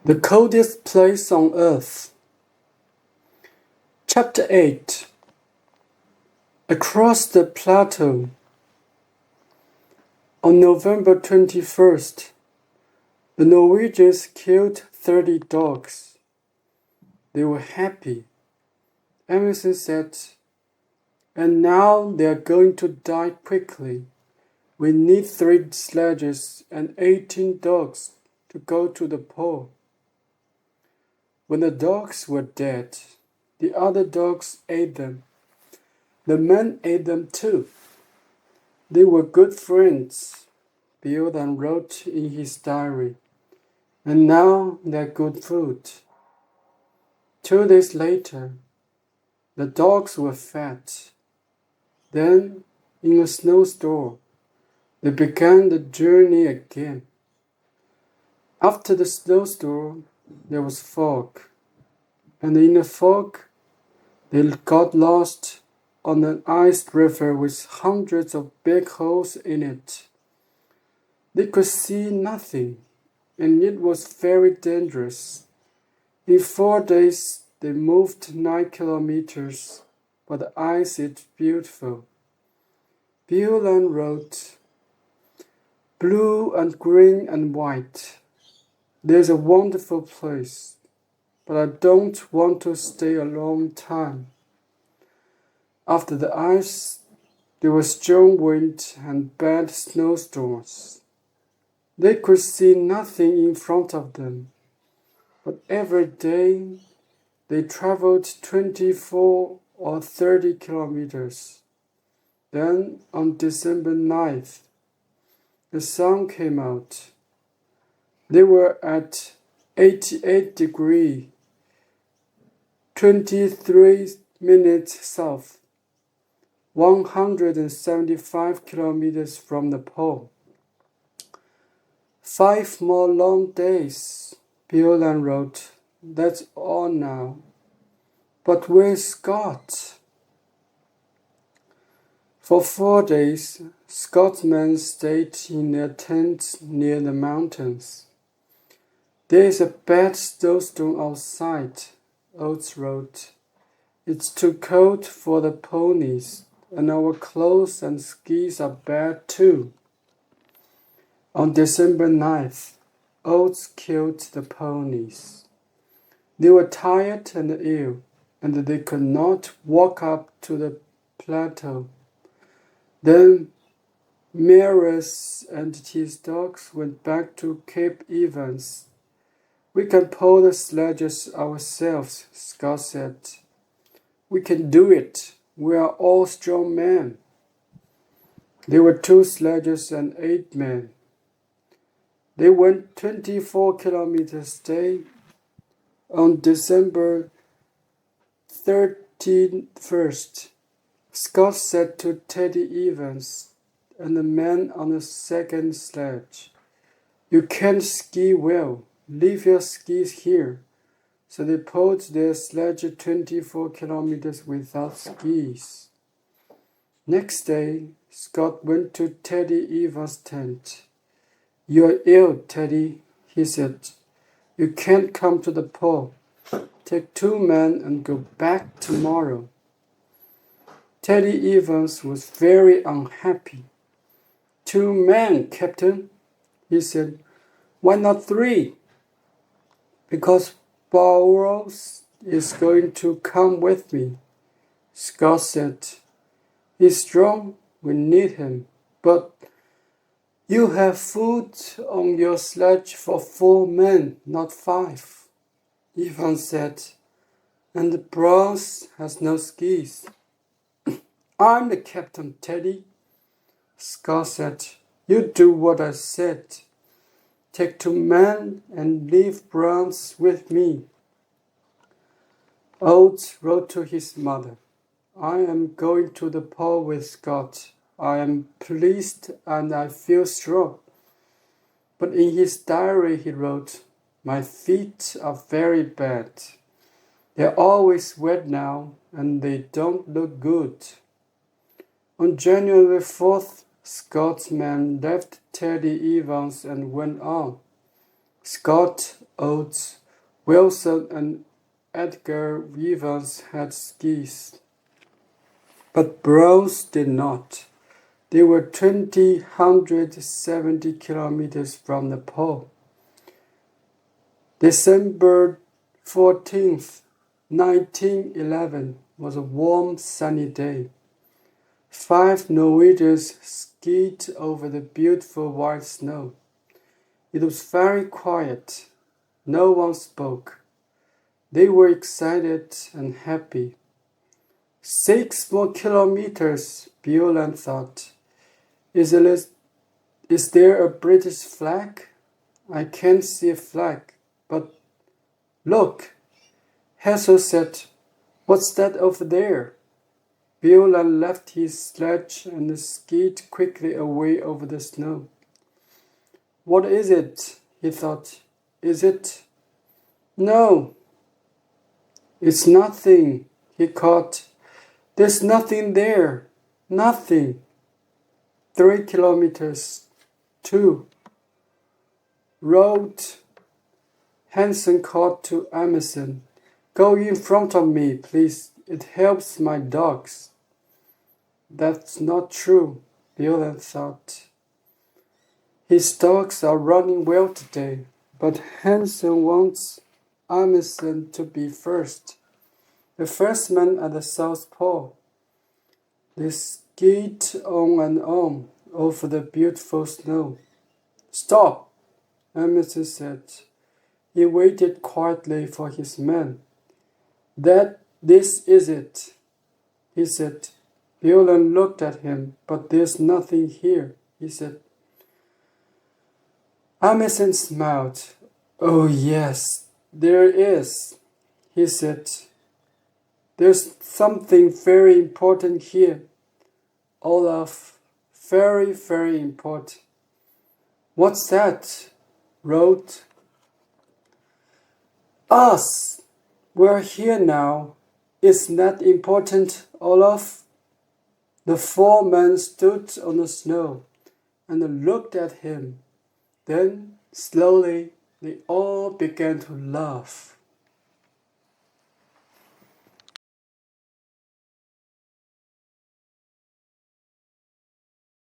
The Coldest Place on Earth. Chapter 8. Across the Plateau. On November 21st, the Norwegians killed 30 dogs. They were happy. Emerson said, "And now they are going to die quickly. We need 3 sledges and 18 dogs to go to the pole." When the dogs were dead, the other dogs ate them. The men ate them too. They were good friends, Bill then wrote in his diary, and now they're good food. 2 days later, the dogs were fat. Then, in a snowstorm, they began the journey again. After the snowstorm, there was fog, and in the fog, they got lost on an iced river with hundreds of big holes in it. They could see nothing, and it was very dangerous. In 4 days, they moved 9 kilometers, but the ice is beautiful. Bill then wrote, "Blue and green and white. There's a wonderful place, but I don't want to stay a long time." After the ice, there was strong wind and bad snowstorms. They could see nothing in front of them, but every day they traveled 24 or 30 kilometers. Then, on December 9th, the sun came out. They were at 88 degrees, 23 minutes south, 175 kilometers from the pole. 5 more long days, Bill then wrote. That's all now. But where's Scott? For 4 days, Scott's men stayed in their tents near the mountains. "There is a bad snowstorm outside," Oates wrote. "It's too cold for the ponies, and our clothes and skis are bad too." On December 9th, Oates killed the ponies. They were tired and ill, and they could not walk up to the plateau. Then Meares and his dogs went back to Cape Evans. "We can pull the sledges ourselves," Scott said. "We can do it. We are all strong men." There were 2 sledges and 8 men. They went 24 kilometers a day. On December 31st, Scott said to Teddy Evans and the man on the second sledge, "You can't ski well. Leave your skis here." So they pulled their sledge 24 kilometers without skis. Next day, Scott went to Teddy Evans' tent. "You're ill, Teddy," he said. "You can't come to the pole. Take 2 men and go back tomorrow." Teddy Evans was very unhappy. "2 men, Captain," he said. "Why not 3? "Because Bookworms is going to come with me," Scott said. "He's strong, we need him, but you have food on your sledge for 4 men, not 5, Evans said, "and the Bronze has no skis." "I'm the captain, Teddy," Scott said. "You do what I said. Take 2 men and leave Bronze with me." Oates wrote to his mother, "I am going to the pole with Scott. I am pleased and I feel strong." But in his diary he wrote, "My feet are very bad. They're always wet now and they don't look good." On January 4th, Scott's men left Teddy Evans and went on. Scott, Oates, Wilson, and Edgar Evans had skis, but Browns did not. They were 170 kilometers from the pole. December 14th, 1911 was a warm, sunny day. 5 Norwegians skied over the beautiful white snow. It was very quiet. No one spoke. They were excited and happy. 6 more kilometers, Bjorn thought. Is there a British flag? I can't see a flag, but look, Hazel said, what's that over there? Bjorn left his sledge and skied quickly away over the snow. What is it? He thought. Is it? No. It's nothing, he called. There's nothing there. Nothing. 3 kilometers. 2. Road. Hansen called to Emerson. Go in front of me, please. It helps my dogs. That's not true, Bjorn thought. His dogs are running well today, but Hansen wants Emerson to be first. The first man at the South Pole. They skied on and on over the beautiful snow. Stop, Emerson said. He waited quietly for his men. This is it, he said. Bjorn looked at him. But there's nothing here, he said. Emerson smiled. Oh yes, there is, he said. There's something very important here, Olaf. Very, very important. What's that? Wrote. Us. We're here now. Isn't that important, Olaf? The 4 men stood on the snow and looked at him. Then, slowly, they all began to laugh.